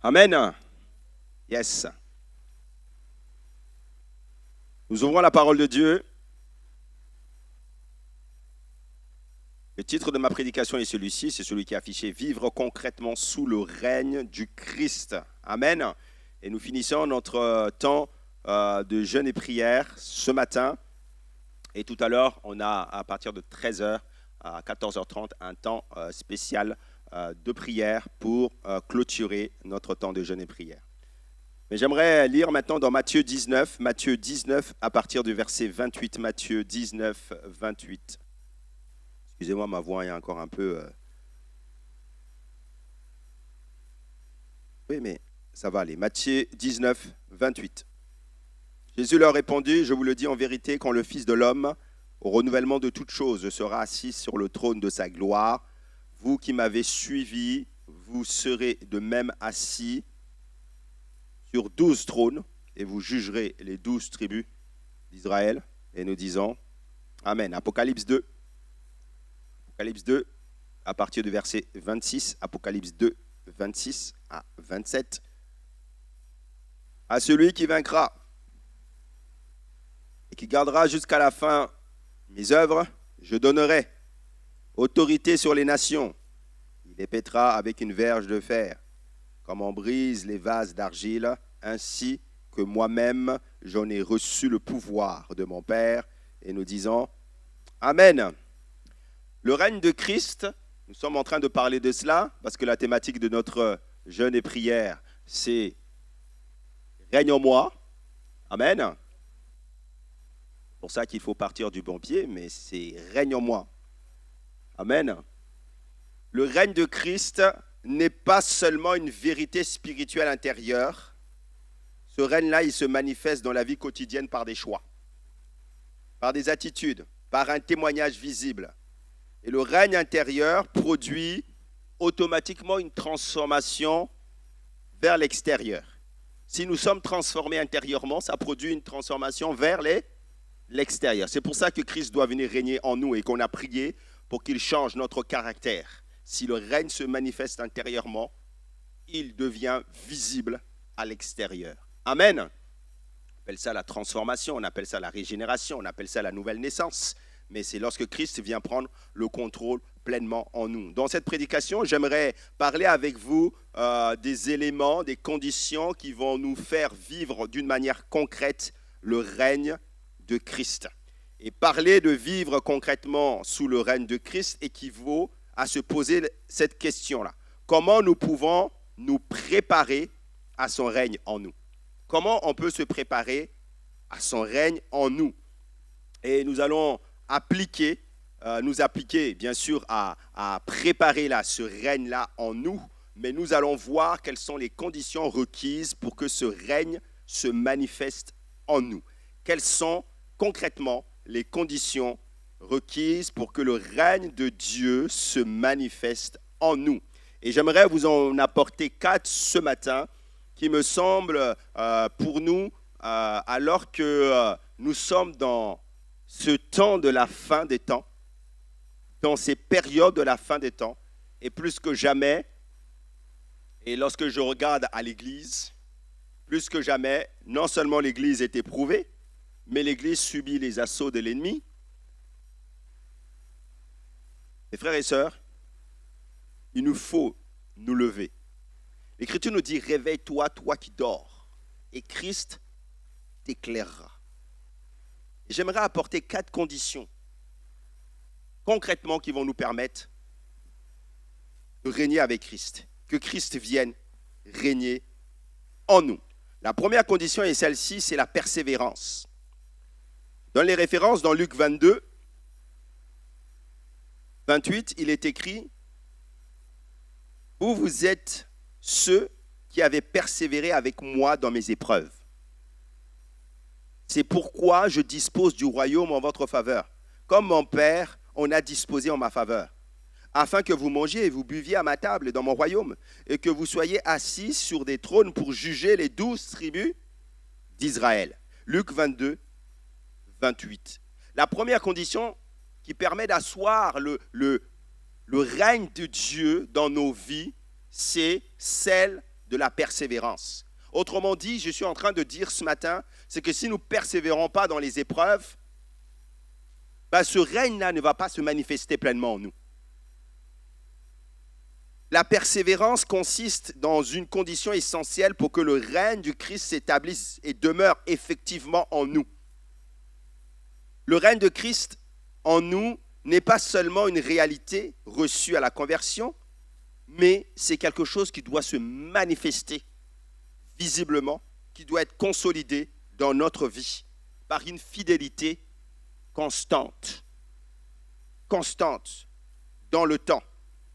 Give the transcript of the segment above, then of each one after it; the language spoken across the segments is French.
Amen. Yes. Nous ouvrons la parole de Dieu. Le titre de ma prédication est celui-ci, c'est celui qui est affiché « Vivre concrètement sous le règne du Christ ». Amen. Et nous finissons notre temps de jeûne et prière ce matin. Et tout à l'heure, on a à partir de 13h à 14h30 un temps spécial de prière pour clôturer notre temps de jeûne et prière. Mais j'aimerais lire maintenant dans Matthieu 19 à partir du verset 28, Matthieu 19, 28. Excusez-moi, ma voix est encore un peu... Oui, mais ça va aller. Matthieu 19, 28. Jésus leur répondit, je vous le dis en vérité, quand le Fils de l'homme, au renouvellement de toutes choses, sera assis sur le trône de sa gloire, vous qui m'avez suivi, vous serez de même assis sur 12 trônes, et vous jugerez les 12 tribus d'Israël. Et nous disons, Amen. Apocalypse 2, à partir du verset 26, Apocalypse 2, 26 à 27. À celui qui vaincra et qui gardera jusqu'à la fin mes œuvres, je donnerai autorité sur les nations. Il les pètera avec une verge de fer, comme on brise les vases d'argile, ainsi que moi-même j'en ai reçu le pouvoir de mon Père. Et nous disons, Amen. Le règne de Christ, nous sommes en train de parler de cela, parce que la thématique de notre jeûne et prière, c'est règne en moi. Amen. C'est pour ça qu'il faut partir du bon pied, mais c'est règne en moi. Amen. Le règne de Christ n'est pas seulement une vérité spirituelle intérieure. Ce règne-là, il se manifeste dans la vie quotidienne par des choix, par des attitudes, par un témoignage visible. Et le règne intérieur produit automatiquement une transformation vers l'extérieur. Si nous sommes transformés intérieurement, ça produit une transformation vers l'extérieur. C'est pour ça que Christ doit venir régner en nous et qu'on a prié pour qu'il change notre caractère. Si le règne se manifeste intérieurement, il devient visible à l'extérieur. Amen. On appelle ça la transformation, on appelle ça la régénération, on appelle ça la nouvelle naissance. Mais c'est lorsque Christ vient prendre le contrôle pleinement en nous. Dans cette prédication, j'aimerais parler avec vous des éléments, des conditions qui vont nous faire vivre d'une manière concrète le règne de Christ. Et parler de vivre concrètement sous le règne de Christ équivaut à se poser cette question-là. Comment nous pouvons nous préparer à son règne en nous? Comment on peut se préparer à son règne en nous? Et nous allons nous appliquer bien sûr à préparer ce règne-là en nous, mais nous allons voir quelles sont les conditions requises pour que ce règne se manifeste en nous. Quelles sont concrètement les conditions requises pour que le règne de Dieu se manifeste en nous. Et j'aimerais vous en apporter 4 ce matin qui me semblent pour nous, alors que nous sommes dans ce temps de la fin des temps, dans ces périodes de la fin des temps, et plus que jamais, et lorsque je regarde à l'Église, plus que jamais, non seulement l'Église est éprouvée, mais l'Église subit les assauts de l'ennemi. Mes frères et sœurs, il nous faut nous lever. L'Écriture nous dit, réveille-toi, toi qui dors, et Christ t'éclairera. J'aimerais apporter 4 conditions, concrètement, qui vont nous permettre de régner avec Christ. Que Christ vienne régner en nous. La première condition est celle-ci, c'est la persévérance. Dans les références, dans Luc 22, 28, il est écrit « Vous êtes ceux qui avez persévéré avec moi dans mes épreuves. C'est pourquoi je dispose du royaume en votre faveur, comme mon Père en a disposé en ma faveur, afin que vous mangiez et vous buviez à ma table dans mon royaume, et que vous soyez assis sur des trônes pour juger les 12 tribus d'Israël. » Luc 22, 28. La première condition qui permet d'asseoir le règne de Dieu dans nos vies, c'est celle de la persévérance. Autrement dit, je suis en train de dire ce matin, c'est que si nous ne persévérons pas dans les épreuves, ce règne-là ne va pas se manifester pleinement en nous. La persévérance consiste dans une condition essentielle pour que le règne du Christ s'établisse et demeure effectivement en nous. Le règne de Christ en nous n'est pas seulement une réalité reçue à la conversion, mais c'est quelque chose qui doit se manifester visiblement, qui doit être consolidé dans notre vie par une fidélité constante dans le temps.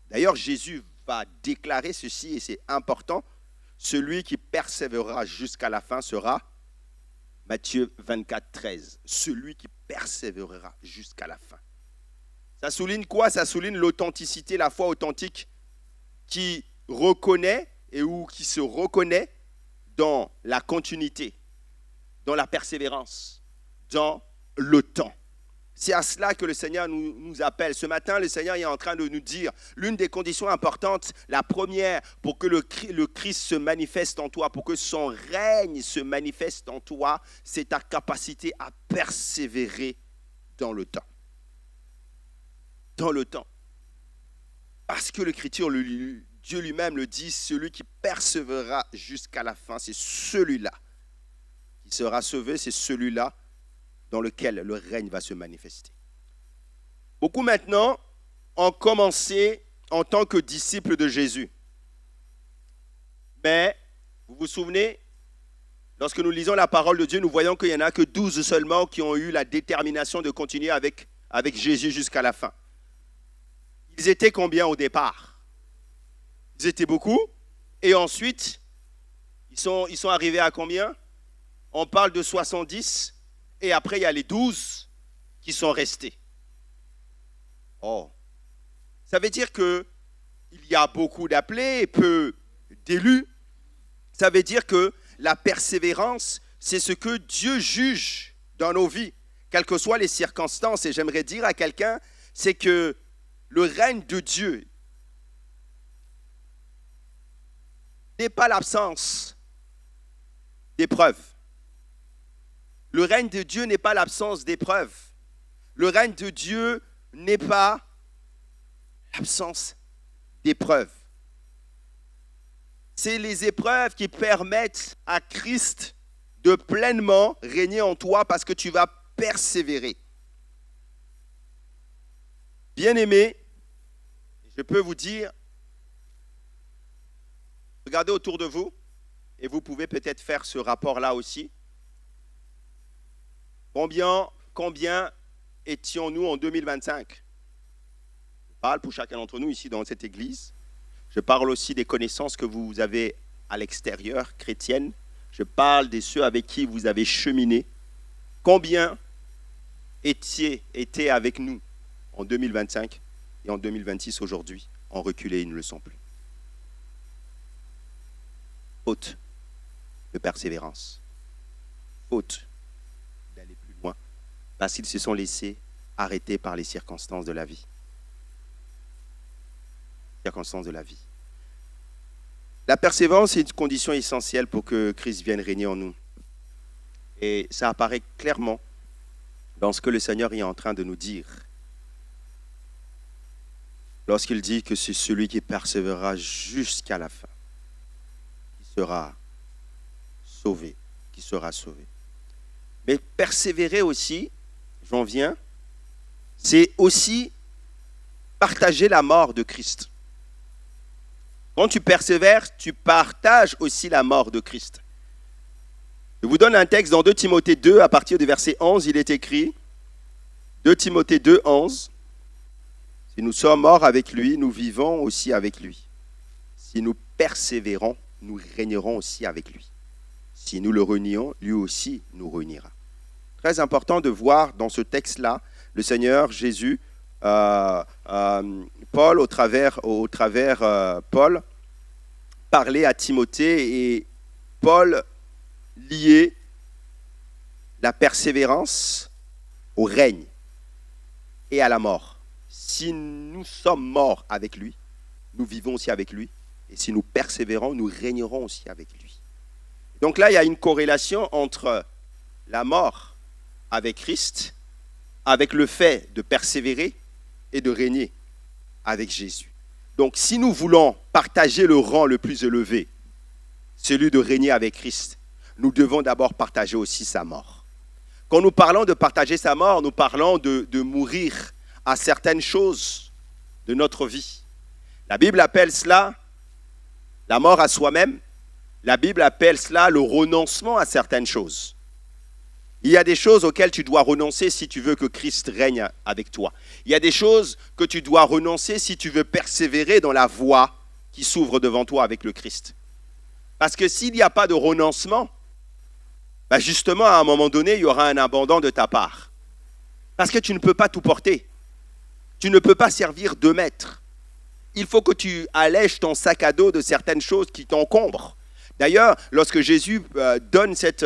D'ailleurs, Jésus va déclarer ceci, et c'est important, celui qui persévérera jusqu'à la fin sera, Matthieu 24, 13, celui qui persévérera jusqu'à la fin. Ça souligne quoi? Ça souligne l'authenticité, la foi authentique qui reconnaît ou qui se reconnaît dans la continuité, dans la persévérance, dans le temps. C'est à cela que le Seigneur nous appelle. Ce matin, le Seigneur est en train de nous dire l'une des conditions importantes, la première, pour que le Christ se manifeste en toi, pour que son règne se manifeste en toi, c'est ta capacité à persévérer dans le temps. Dans le temps. Parce que l'Écriture, Dieu lui-même le dit, celui qui persévérera jusqu'à la fin, c'est celui-là qui sera sauvé, c'est celui-là dans lequel le règne va se manifester. Beaucoup maintenant ont commencé en tant que disciples de Jésus. Mais, vous vous souvenez, lorsque nous lisons la parole de Dieu, nous voyons qu'il n'y en a que 12 seulement qui ont eu la détermination de continuer avec Jésus jusqu'à la fin. Ils étaient combien au départ? Ils étaient beaucoup. Et ensuite, ils sont arrivés à combien? On parle de 70. Et après, il y a les 12 qui sont restés. Oh. Ça veut dire qu'il y a beaucoup d'appelés et peu d'élus. Ça veut dire que la persévérance, c'est ce que Dieu juge dans nos vies, quelles que soient les circonstances. Et j'aimerais dire à quelqu'un, c'est que le règne de Dieu n'est pas l'absence d'épreuves. Le règne de Dieu n'est pas l'absence d'épreuves. Le règne de Dieu n'est pas l'absence d'épreuves. C'est les épreuves qui permettent à Christ de pleinement régner en toi parce que tu vas persévérer. Bien-aimés, je peux vous dire, regardez autour de vous et vous pouvez peut-être faire ce rapport-là aussi. Combien étions-nous en 2025? Je parle pour chacun d'entre nous ici dans cette église. Je parle aussi des connaissances que vous avez à l'extérieur, chrétiennes. Je parle de ceux avec qui vous avez cheminé. Combien étaient avec nous en 2025 et en 2026 aujourd'hui, ont reculé, ils ne le sont plus. Faute de persévérance. Faute d'aller plus loin. Parce qu'ils se sont laissés arrêter par les circonstances de la vie. Circonstances de la vie. La persévérance est une condition essentielle pour que Christ vienne régner en nous. Et ça apparaît clairement dans ce que le Seigneur est en train de nous dire. Lorsqu'il dit que c'est celui qui persévérera jusqu'à la fin, qui sera sauvé, qui sera sauvé. Mais persévérer aussi, j'en viens, c'est aussi partager la mort de Christ. Quand tu persévères, tu partages aussi la mort de Christ. Je vous donne un texte dans 2 Timothée 2, à partir du verset 11, il est écrit, 2 Timothée 2, 11, « Si nous sommes morts avec lui, nous vivons aussi avec lui. Si nous persévérons, nous régnerons aussi avec lui. Si nous le renions, lui aussi nous reniera. » Très important de voir dans ce texte-là, le Seigneur Jésus, Paul, au travers Paul, parlait à Timothée et Paul liait la persévérance au règne et à la mort. Si nous sommes morts avec lui, nous vivons aussi avec lui. Et si nous persévérons, nous régnerons aussi avec lui. Donc là, il y a une corrélation entre la mort avec Christ, avec le fait de persévérer et de régner avec Jésus. Donc si nous voulons partager le rang le plus élevé, celui de régner avec Christ, nous devons d'abord partager aussi sa mort. Quand nous parlons de partager sa mort, nous parlons de mourir à certaines choses de notre vie. La Bible appelle cela la mort à soi-même. La Bible appelle cela le renoncement à certaines choses. Il y a des choses auxquelles tu dois renoncer si tu veux que Christ règne avec toi. Il y a des choses que tu dois renoncer si tu veux persévérer dans la voie qui s'ouvre devant toi avec le Christ. Parce que s'il n'y a pas de renoncement, justement, à un moment donné, il y aura un abandon de ta part. Parce que tu ne peux pas tout porter. Tu ne peux pas servir 2 maîtres. Il faut que tu allèges ton sac à dos de certaines choses qui t'encombrent. D'ailleurs, lorsque Jésus donne cette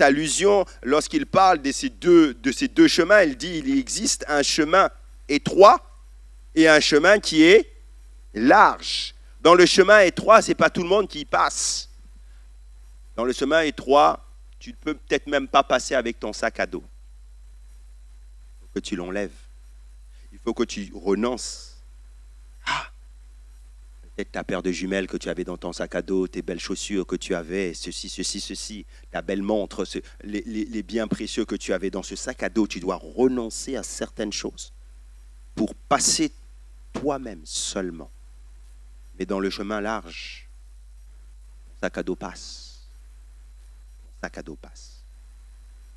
allusion, lorsqu'il parle de ces deux chemins, il dit qu'il existe un chemin étroit et un chemin qui est large. Dans le chemin étroit, ce n'est pas tout le monde qui y passe. Dans le chemin étroit, tu ne peux peut-être même pas passer avec ton sac à dos. Il faut que tu l'enlèves. Il faut que tu renonces. Peut-être ta paire de jumelles que tu avais dans ton sac à dos, tes belles chaussures que tu avais, ceci, ta belle montre, les biens précieux que tu avais dans ce sac à dos. Tu dois renoncer à certaines choses pour passer toi-même seulement. Mais dans le chemin large, ton sac à dos passe. Ton sac à dos passe.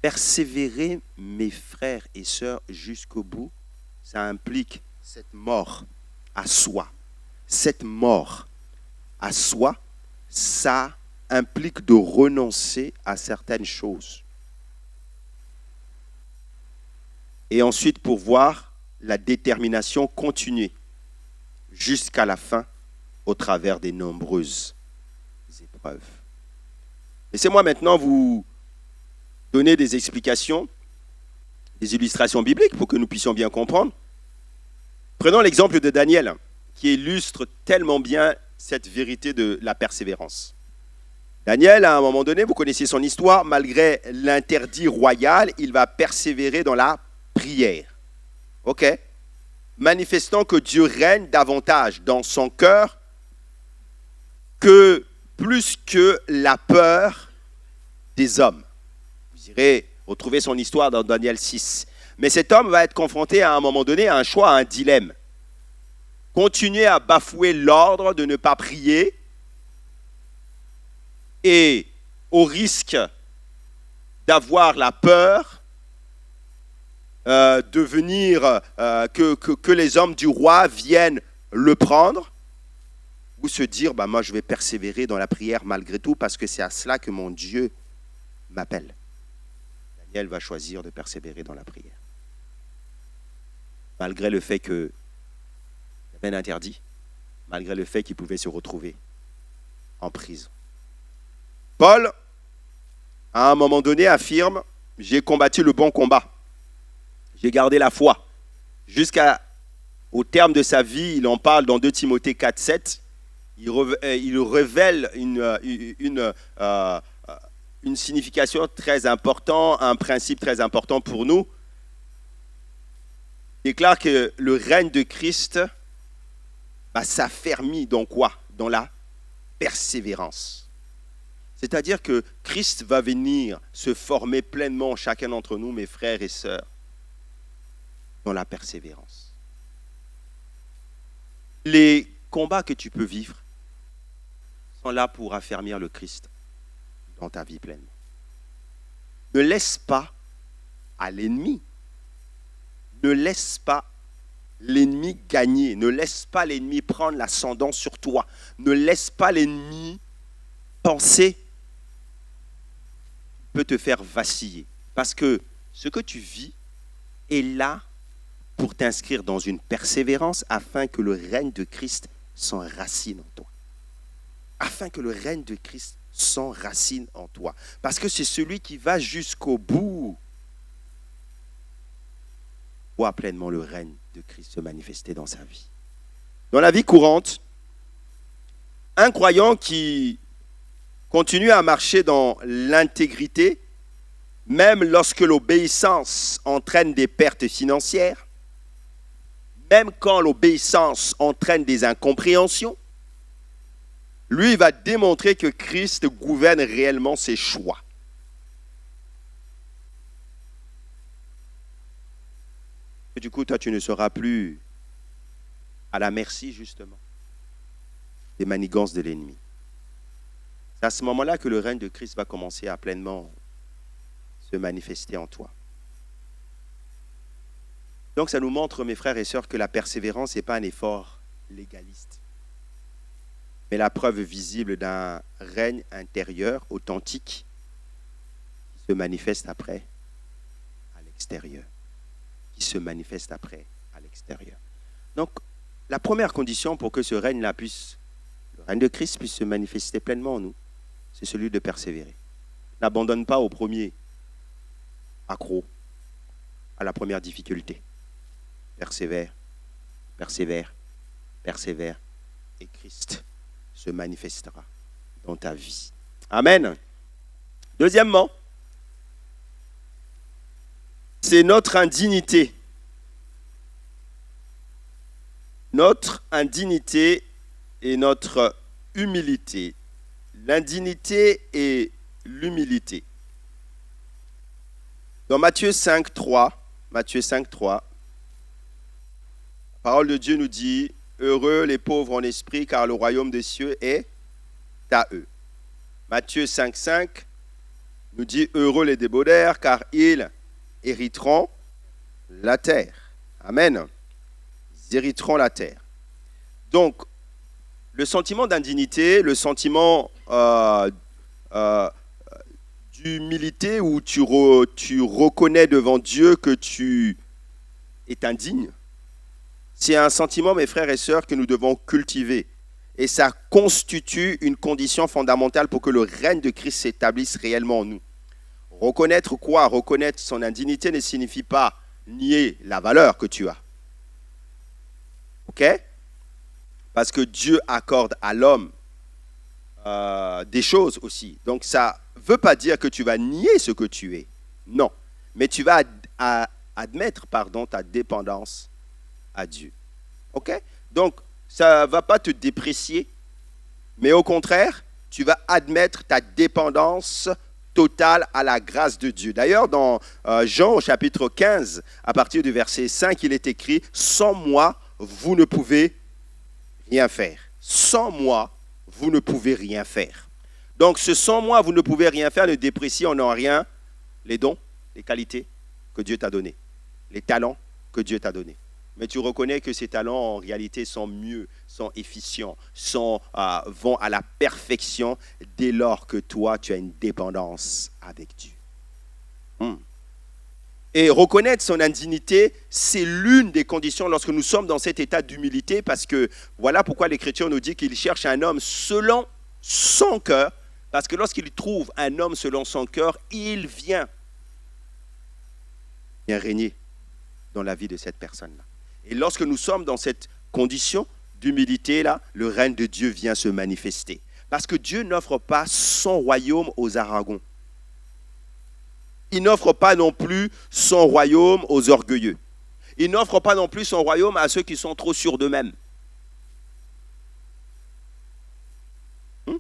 Persévérer, mes frères et sœurs, jusqu'au bout, ça implique cette mort à soi. Cette mort à soi, ça implique de renoncer à certaines choses. Et ensuite, pour voir la détermination continuer jusqu'à la fin au travers des nombreuses épreuves. Laissez-moi maintenant vous donner des explications, des illustrations bibliques pour que nous puissions bien comprendre. Prenons l'exemple de Daniel, qui illustre tellement bien cette vérité de la persévérance. Daniel, à un moment donné, vous connaissez son histoire, malgré l'interdit royal, il va persévérer dans la prière. OK ? Manifestant que Dieu règne davantage dans son cœur que plus que la peur des hommes. Vous irez retrouver son histoire dans Daniel 6. Mais cet homme va être confronté à un moment donné à un choix, à un dilemme. Continuer à bafouer l'ordre de ne pas prier et au risque d'avoir la peur de venir, que les hommes du roi viennent le prendre, ou se dire, moi je vais persévérer dans la prière malgré tout parce que c'est à cela que mon Dieu m'appelle. Daniel va choisir de persévérer dans la prière. Malgré le fait que interdit, malgré le fait qu'il pouvait se retrouver en prison. Paul, à un moment donné, affirme « J'ai combattu le bon combat. J'ai gardé la foi. » Jusqu'au terme de sa vie, il en parle dans 2 Timothée 4, 7. Il révèle une signification très importante, un principe très important pour nous. Il déclare que le règne de Christ s'affermit dans quoi ? Dans la persévérance. C'est-à-dire que Christ va venir se former pleinement chacun d'entre nous, mes frères et sœurs, dans la persévérance. Les combats que tu peux vivre sont là pour affermir le Christ dans ta vie pleinement. Ne laisse pas à l'ennemi, ne laisse pas l'ennemi gagner. Ne laisse pas l'ennemi prendre l'ascendant sur toi. Ne laisse pas l'ennemi penser qu'il peut te faire vaciller. Parce que ce que tu vis est là pour t'inscrire dans une persévérance afin que le règne de Christ s'enracine en toi. Afin que le règne de Christ s'enracine en toi. Parce que c'est celui qui va jusqu'au bout. Voit pleinement le règne de Christ se manifester dans sa vie. Dans la vie courante, Un croyant qui continue à marcher dans l'intégrité, même lorsque l'obéissance entraîne des pertes financières, même quand l'obéissance entraîne des incompréhensions, lui, il va démontrer que Christ gouverne réellement ses choix. Et du coup, toi, tu ne seras plus à la merci, justement, des manigances de l'ennemi. C'est à ce moment-là que le règne de Christ va commencer à pleinement se manifester en toi. Donc, ça nous montre, mes frères et sœurs, que la persévérance n'est pas un effort légaliste, mais la preuve visible d'un règne intérieur authentique qui se manifeste après à l'extérieur. Donc, la première condition pour que ce règne-là puisse, le règne de Christ puisse se manifester pleinement en nous, c'est celui de persévérer. N'abandonne pas au premier accroc, à la première difficulté. Persévère, et Christ se manifestera dans ta vie. Amen. Deuxièmement, c'est notre indignité. Notre indignité et notre humilité. L'indignité et l'humilité. Dans Matthieu 5.3, la parole de Dieu nous dit « Heureux les pauvres en esprit, car le royaume des cieux est à eux. » Matthieu 5.5 nous dit « Heureux les débonnaires, car ils hériteront la terre. » Amen. Ils hériteront la terre. Donc, le sentiment d'indignité, le sentiment d'humilité où tu reconnais devant Dieu que tu es indigne, c'est un sentiment, mes frères et sœurs, que nous devons cultiver. Et ça constitue une condition fondamentale pour que le règne de Christ s'établisse réellement en nous. Reconnaître quoi? Reconnaître son indignité ne signifie pas nier la valeur que tu as. OK? Parce que Dieu accorde à l'homme des choses aussi. Donc ça ne veut pas dire que tu vas nier ce que tu es. Non. Mais tu vas admettre ta dépendance à Dieu. OK? Donc, ça ne va pas te déprécier, mais au contraire, tu vas admettre ta dépendance totale à la grâce de Dieu. D'ailleurs, dans Jean au chapitre 15, à partir du verset 5, il est écrit « Sans moi, vous ne pouvez rien faire. Sans moi, vous ne pouvez rien faire. » Donc, ce « sans moi, vous ne pouvez rien faire » ne déprécie en rien les dons, les qualités que Dieu t'a donnés, les talents que Dieu t'a donnés. Mais tu reconnais que ces talents, en réalité, sont mieux, sont efficients, vont à la perfection dès lors que toi, tu as une dépendance avec Dieu. Et reconnaître son indignité, c'est l'une des conditions lorsque nous sommes dans cet état d'humilité, parce que voilà pourquoi l'Écriture nous dit qu'il cherche un homme selon son cœur, parce que lorsqu'il trouve un homme selon son cœur, il vient régner dans la vie de cette personne-là. Et lorsque nous sommes dans cette condition d'humilité-là, le règne de Dieu vient se manifester. Parce que Dieu n'offre pas son royaume aux arrogants. Il n'offre pas non plus son royaume aux orgueilleux. Il n'offre pas non plus son royaume à ceux qui sont trop sûrs d'eux-mêmes. Il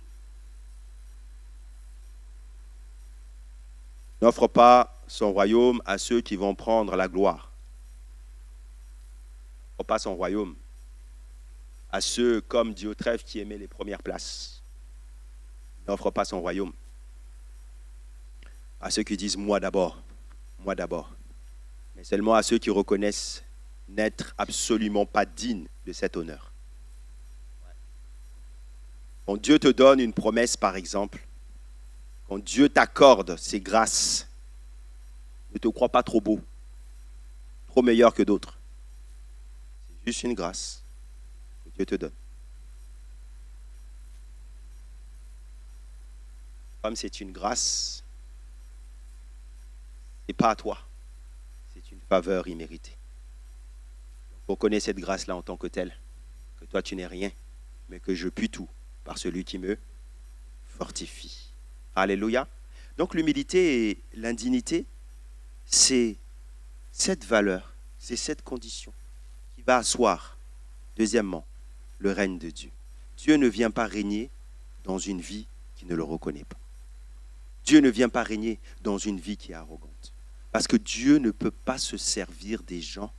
n'offre pas son royaume à ceux qui vont prendre la gloire. Pas son royaume à ceux comme Diotrephe qui aimaient les premières places. Il n'offre pas son royaume à ceux qui disent moi d'abord, mais seulement à ceux qui reconnaissent n'être absolument pas dignes de cet honneur. Quand Dieu te donne une promesse, par exemple, quand Dieu t'accorde ses grâces, ne te crois pas trop beau, trop meilleur que d'autres. Juste une grâce que Dieu te donne. Comme c'est une grâce, ce n'est pas à toi, c'est une faveur imméritée. Reconnais cette grâce-là en tant que telle, que toi tu n'es rien, mais que je puis tout par celui qui me fortifie. Alléluia. Donc l'humilité et l'indignité, c'est cette valeur, c'est cette condition qui va asseoir, deuxièmement, le règne de Dieu. Dieu ne vient pas régner dans une vie qui ne le reconnaît pas. Dieu ne vient pas régner dans une vie qui est arrogante. Parce que Dieu ne peut pas se servir des gens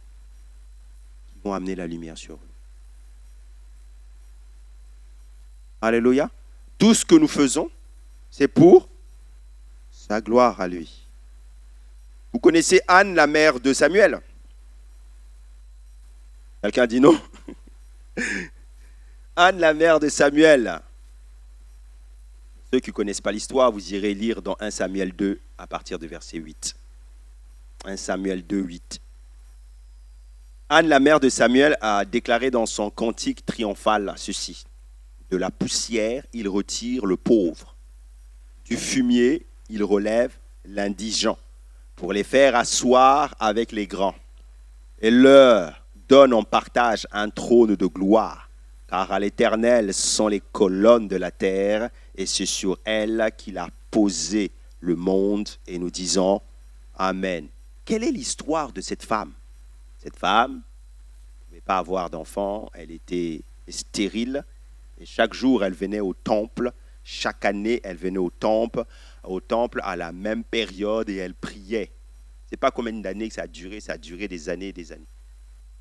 qui vont amener la lumière sur eux. Alléluia. Tout ce que nous faisons, c'est pour sa gloire à lui. Vous connaissez Anne, la mère de Samuel? Quelqu'un dit non? Anne, la mère de Samuel. Ceux qui ne connaissent pas l'histoire, vous irez lire dans 1 Samuel 2 à partir de verset 8. 1 Samuel 2, 8. Anne, la mère de Samuel, a déclaré dans son cantique triomphal ceci. De la poussière, il retire le pauvre. Du fumier, il relève l'indigent pour les faire asseoir avec les grands. Et leur donne en partage un trône de gloire, car à l'Éternel sont les colonnes de la terre, et c'est sur elle qu'il a posé le monde. Et nous disons Amen. Quelle est l'histoire de cette femme? Cette femme ne pouvait pas avoir d'enfant, elle était stérile, et chaque jour elle venait au temple, chaque année elle venait au temple à la même période et elle priait. Je ne sais pas combien d'années que ça a duré des années et des années.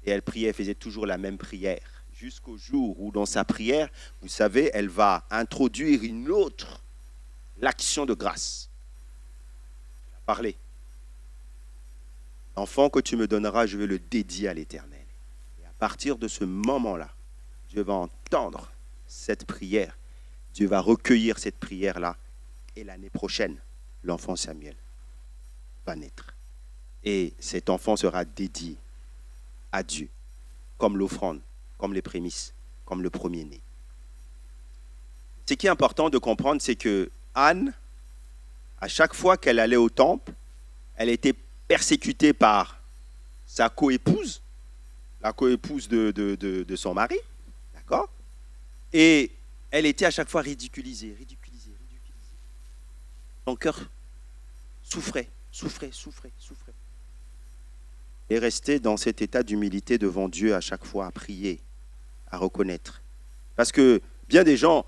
Et elle priait, elle faisait toujours la même prière, jusqu'au jour où dans sa prière, vous savez, elle va introduire une autre, l'action de grâce. Elle a parlé. L'enfant que tu me donneras, je vais le dédier à l'Éternel. Et à partir de ce moment-là, Dieu va entendre cette prière. Dieu va recueillir cette prière-là. Et l'année prochaine, l'enfant Samuel va naître. Et cet enfant sera dédié à Dieu, comme l'offrande, comme les prémices, comme le premier-né. Ce qui est important de comprendre, c'est que Anne, à chaque fois qu'elle allait au temple, elle était persécutée par sa coépouse, la coépouse de son mari, d'accord? Et elle était à chaque fois ridiculisée. Son cœur souffrait. Et restait dans cet état d'humilité devant Dieu à chaque fois, à prier, à reconnaître. Parce que bien des gens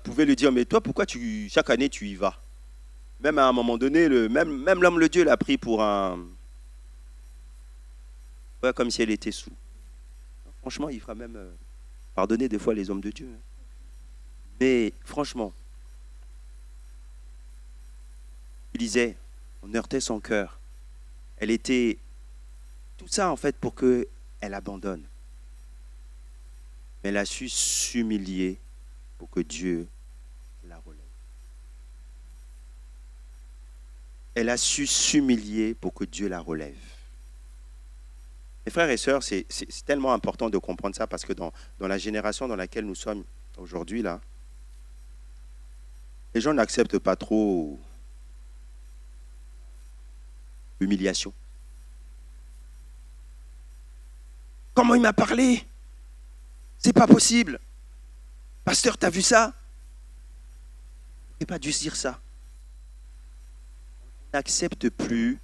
pouvaient lui dire, mais toi, pourquoi chaque année tu y vas? Même à un moment donné, même l'homme de Dieu l'a pris pour un... Ouais, comme si elle était sous. Franchement, il fera même pardonner des fois les hommes de Dieu. Mais franchement, il disait, on heurtait son cœur. Elle était... Tout ça, en fait, pour qu'elle abandonne. Mais elle a su s'humilier pour que Dieu la relève. Elle a su s'humilier pour que Dieu la relève. Mes frères et sœurs, c'est tellement important de comprendre ça parce que dans la génération dans laquelle nous sommes aujourd'hui, là, les gens n'acceptent pas trop l'humiliation. Comment il m'a parlé? C'est pas possible. Pasteur, t'as vu ça? Il n'a pas dû se dire ça. On n'accepte plus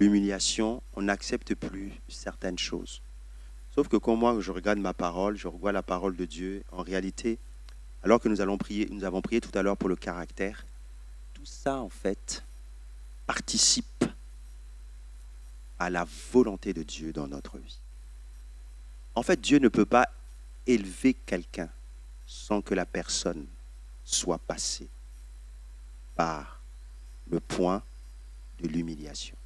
l'humiliation, on n'accepte plus certaines choses. Sauf que quand moi, je regarde ma parole, je revois la parole de Dieu, en réalité, alors que nous avons prié tout à l'heure pour le caractère, tout ça, en fait, participe à la volonté de Dieu dans notre vie. En fait, Dieu ne peut pas élever quelqu'un sans que la personne soit passée par le point de l'humiliation.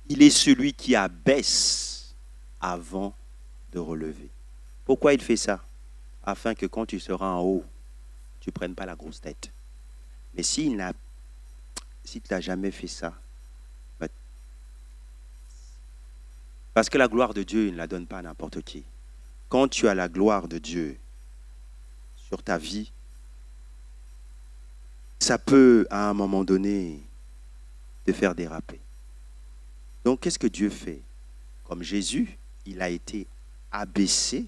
Il est celui qui abaisse avant de relever. Pourquoi il fait ça? Afin que quand tu seras en haut, tu ne prennes pas la grosse tête. Mais si tu n'as jamais fait ça, parce que la gloire de Dieu, il ne la donne pas à n'importe qui. Quand tu as la gloire de Dieu sur ta vie, ça peut, à un moment donné, te faire déraper. Donc, qu'est-ce que Dieu fait? Comme Jésus, il a été abaissé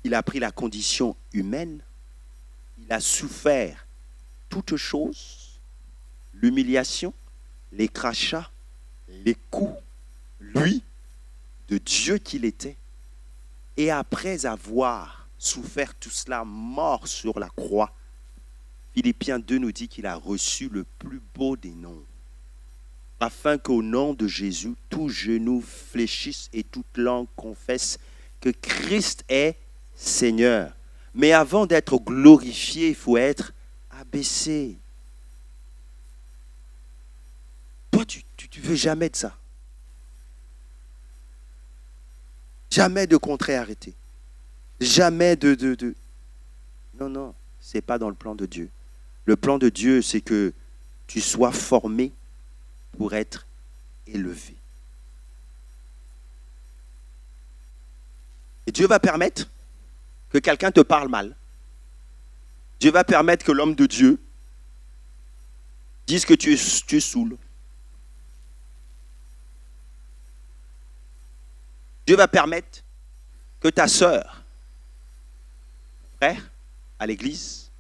Il a pris la condition humaine. Il a souffert toutes choses, l'humiliation, les crachats, les coups, lui, de Dieu qu'il était. Et après avoir souffert tout cela, mort sur la croix, Philippiens 2 nous dit qu'il a reçu le plus beau des noms, afin qu'au nom de Jésus, tout genou fléchisse et toute langue confesse que Christ est Seigneur. Mais avant d'être glorifié, il faut être abaissé. Toi, tu ne veux jamais de ça. Jamais de contrariété. Jamais de... Non, ce n'est pas dans le plan de Dieu. Le plan de Dieu, c'est que tu sois formé pour être élevé. Et Dieu va permettre que quelqu'un te parle mal. Dieu va permettre que l'homme de Dieu dise que tu es saoul. Dieu va permettre que ta sœur, frère, à l'église,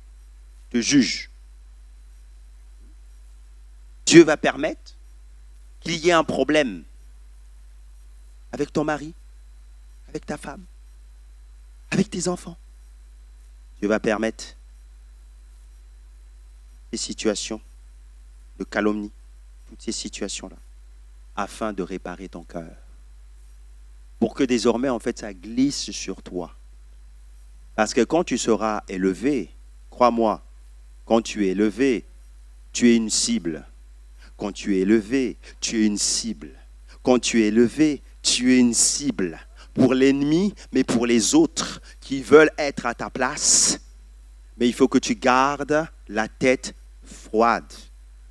te juge. Dieu va permettre qu'il y ait un problème avec ton mari, avec ta femme, avec tes enfants. Dieu va permettre ces situations de calomnie, toutes ces situations-là, afin de réparer ton cœur. Pour que désormais, en fait, ça glisse sur toi. Parce que quand tu seras élevé, crois-moi, quand tu es élevé, tu es une cible. Quand tu es élevé, tu es une cible. Quand tu es élevé, tu es une cible. Pour l'ennemi, mais pour les autres qui veulent être à ta place. Mais il faut que tu gardes la tête froide.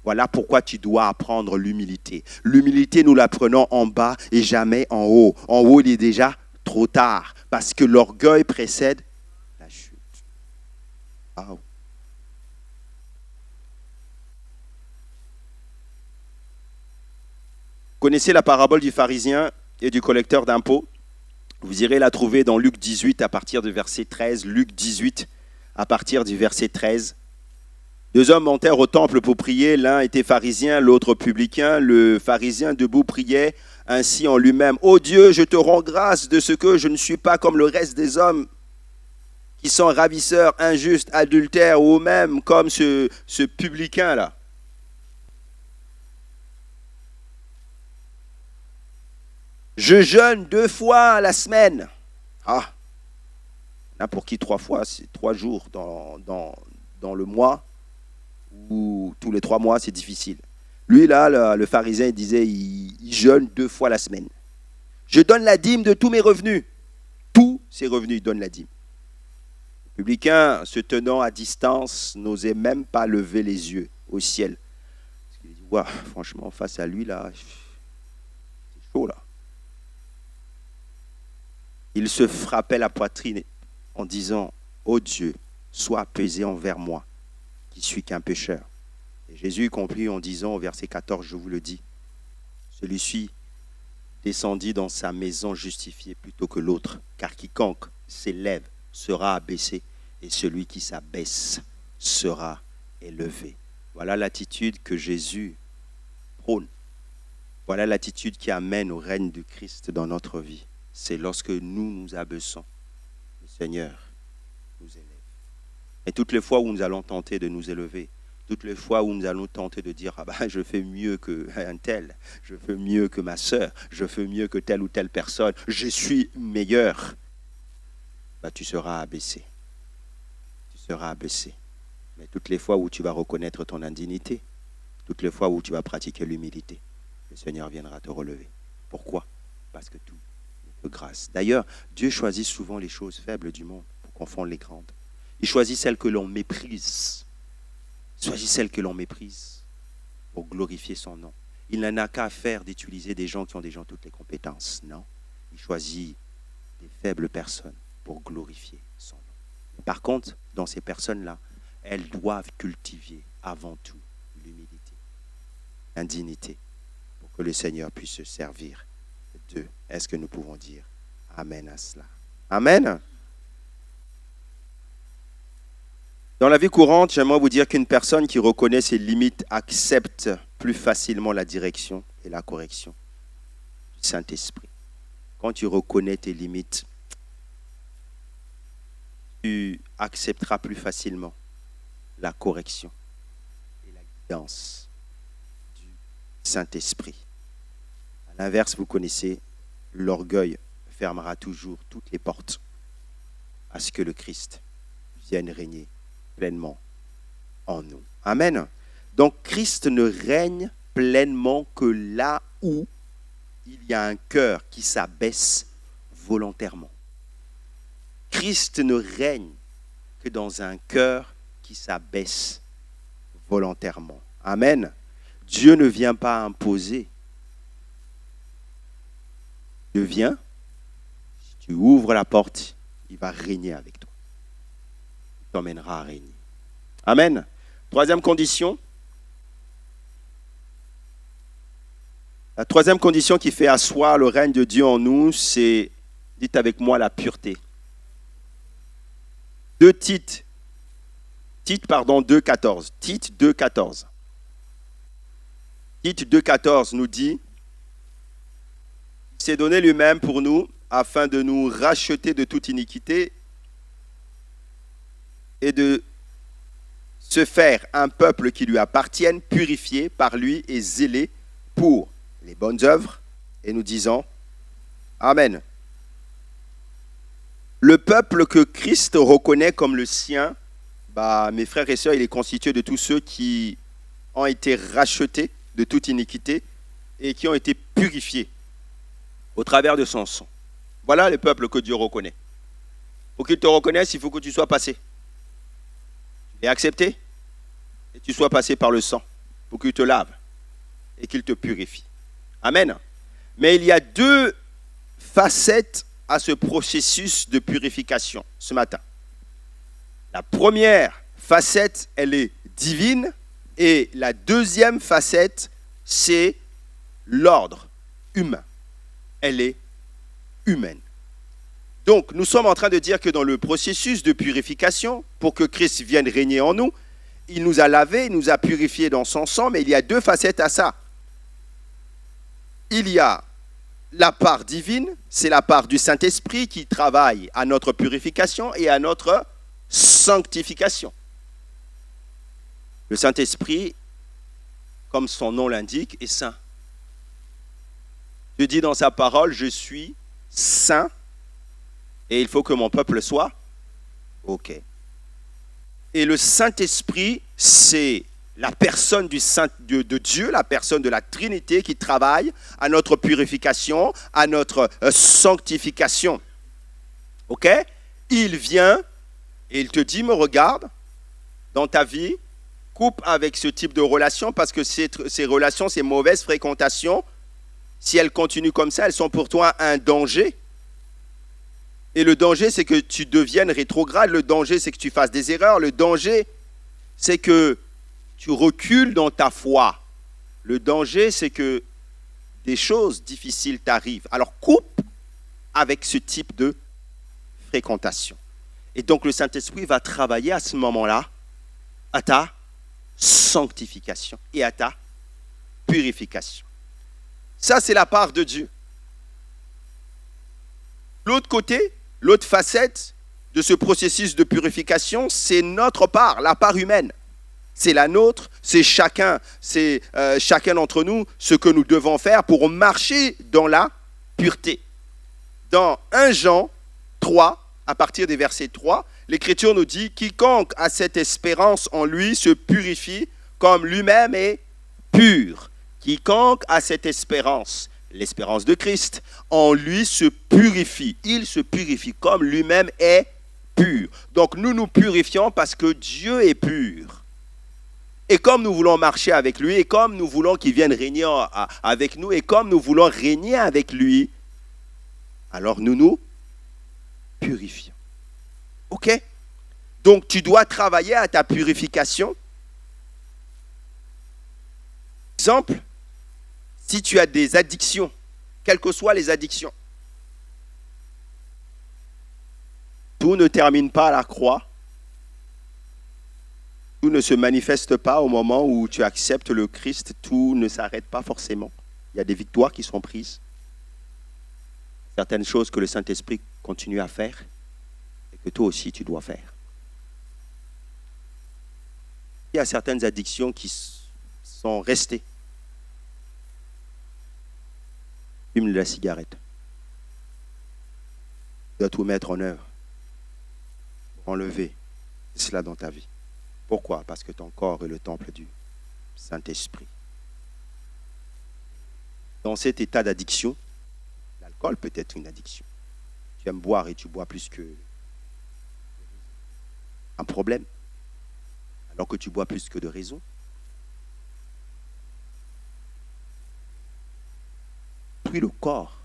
Voilà pourquoi tu dois apprendre l'humilité. L'humilité, nous l'apprenons en bas et jamais en haut. En haut, il est déjà trop tard. Parce que l'orgueil précède la chute. Wow. Connaissez la parabole du pharisien et du collecteur d'impôts? Vous irez la trouver dans Luc 18 à partir du verset 13. Luc 18 à partir du verset 13. Deux hommes montèrent au temple pour prier. L'un était pharisien, l'autre publicain. Le pharisien debout priait ainsi en lui-même. « Ô Dieu, je te rends grâce de ce que je ne suis pas comme le reste des hommes qui sont ravisseurs, injustes, adultères ou même comme ce publicain-là. » Je jeûne 2 fois à la semaine. Ah, pour qui 3 fois, c'est 3 jours dans le mois, ou tous les 3 mois, c'est difficile. Lui, là, le pharisien, il disait, il jeûne 2 fois la semaine. Je donne la dîme de tous mes revenus. Tous ses revenus, il donne la dîme. Le publicain, se tenant à distance, n'osait même pas lever les yeux au ciel. Parce qu'il dit, ouais, franchement, face à lui, là, c'est chaud, là. Il se frappait la poitrine en disant, « Ô Dieu, sois apaisé envers moi, qui suis qu'un pécheur. » Et Jésus comprit en disant au verset 14, je vous le dis, celui-ci descendit dans sa maison justifié plutôt que l'autre, car quiconque s'élève sera abaissé, et celui qui s'abaisse sera élevé. Voilà l'attitude que Jésus prône. Voilà l'attitude qui amène au règne du Christ dans notre vie. C'est lorsque nous nous abaissons, le Seigneur nous élève. Et toutes les fois où nous allons tenter de nous élever, toutes les fois où nous allons tenter de dire ah ben, je fais mieux qu'un tel, je fais mieux que ma sœur, je fais mieux que telle ou telle personne, je suis meilleur, ben, tu seras abaissé. Tu seras abaissé. Mais toutes les fois où tu vas reconnaître ton indignité, toutes les fois où tu vas pratiquer l'humilité, le Seigneur viendra te relever. Pourquoi? Parce que tout est de grâce. D'ailleurs, Dieu choisit souvent les choses faibles du monde pour confondre les grandes. Il choisit celles que l'on méprise. Il choisit celles que l'on méprise pour glorifier son nom. Il n'en a qu'à faire d'utiliser des gens qui ont déjà toutes les compétences. Non, il choisit des faibles personnes pour glorifier son nom. Par contre, dans ces personnes-là, elles doivent cultiver avant tout l'humilité, l'indignité, pour que le Seigneur puisse se servir d'eux. Est-ce que nous pouvons dire Amen à cela? Amen. Dans la vie courante, j'aimerais vous dire qu'une personne qui reconnaît ses limites accepte plus facilement la direction et la correction du Saint-Esprit. Quand tu reconnais tes limites, tu accepteras plus facilement la correction et la guidance du Saint-Esprit. À l'inverse, vous connaissez, l'orgueil fermera toujours toutes les portes à ce que le Christ vienne régner pleinement en nous. Amen. Donc Christ ne règne pleinement que là où il y a un cœur qui s'abaisse volontairement. Christ ne règne que dans un cœur qui s'abaisse volontairement. Amen. Dieu ne vient pas imposer. Dieu vient, si tu ouvres la porte, il va régner avec toi. Il t'emmènera à régner. Amen. Troisième condition. La troisième condition qui fait asseoir le règne de Dieu en nous, c'est, dites avec moi, la pureté. 2 Tite 2,14. Tite 2,14. Tite 2,14 nous dit, il s'est donné lui-même pour nous afin de nous racheter de toute iniquité et de se faire un peuple qui lui appartienne, purifié par lui et zélé pour les bonnes œuvres. Et nous disons Amen. Le peuple que Christ reconnaît comme le sien, mes frères et sœurs, il est constitué de tous ceux qui ont été rachetés de toute iniquité et qui ont été purifiés au travers de son sang. Voilà le peuple que Dieu reconnaît. Pour qu'il te reconnaisse, il faut que tu sois passé. Tu l'aies accepté et tu sois passé par le sang pour qu'il te lave et qu'il te purifie. Amen. Mais il y a 2 facettes à ce processus de purification ce matin. La première facette, elle est divine et la deuxième facette, c'est l'ordre humain. Elle est humaine. Donc, nous sommes en train de dire que dans le processus de purification, pour que Christ vienne régner en nous, il nous a lavés, il nous a purifiés dans son sang, mais il y a 2 facettes à ça. Il y a la part divine, c'est la part du Saint-Esprit qui travaille à notre purification et à notre sanctification. Le Saint-Esprit, comme son nom l'indique, est saint. Dieu dit dans sa parole, je suis saint et il faut que mon peuple soit OK. Et le Saint-Esprit, c'est la personne de Dieu, la personne de la Trinité qui travaille à notre purification, à notre sanctification. OK? Il vient et il te dit, me regarde, dans ta vie, coupe avec ce type de relation parce que ces relations, ces mauvaises fréquentations, si elles continuent comme ça, elles sont pour toi un danger. Et le danger, c'est que tu deviennes rétrograde. Le danger, c'est que tu fasses des erreurs. Le danger, c'est que tu recules dans ta foi. Le danger, c'est que des choses difficiles t'arrivent. Alors, coupe avec ce type de fréquentation. Et donc, le Saint-Esprit va travailler à ce moment-là à ta sanctification et à ta purification. Ça, c'est la part de Dieu. L'autre côté, l'autre facette de ce processus de purification, c'est notre part, la part humaine. C'est la nôtre, c'est chacun d'entre nous, ce que nous devons faire pour marcher dans la pureté. Dans 1 Jean 3, à partir des versets 3, l'Écriture nous dit « Quiconque a cette espérance en lui se purifie comme lui-même est pur. » Quiconque a cette espérance, l'espérance de Christ, en lui se purifie. Il se purifie comme lui-même est pur. Donc nous nous purifions parce que Dieu est pur. Et comme nous voulons marcher avec lui, et comme nous voulons qu'il vienne régner avec nous, et comme nous voulons régner avec lui, alors nous nous purifions. OK? Donc tu dois travailler à ta purification. Exemple, si tu as des addictions, quelles que soient les addictions, tout ne termine pas à la croix. Tout ne se manifeste pas au moment où tu acceptes le Christ. Tout ne s'arrête pas forcément. Il y a des victoires qui sont prises. Certaines choses que le Saint-Esprit continue à faire et que toi aussi tu dois faire. Il y a certaines addictions qui sont restées. Fume de la cigarette. Tu dois tout mettre en œuvre pour enlever cela dans ta vie. Pourquoi? Parce que ton corps est le temple du Saint-Esprit. Dans cet état d'addiction, l'alcool peut être une addiction. Tu aimes boire et tu bois plus que un problème, alors que tu bois plus que de raison. Puis le corps,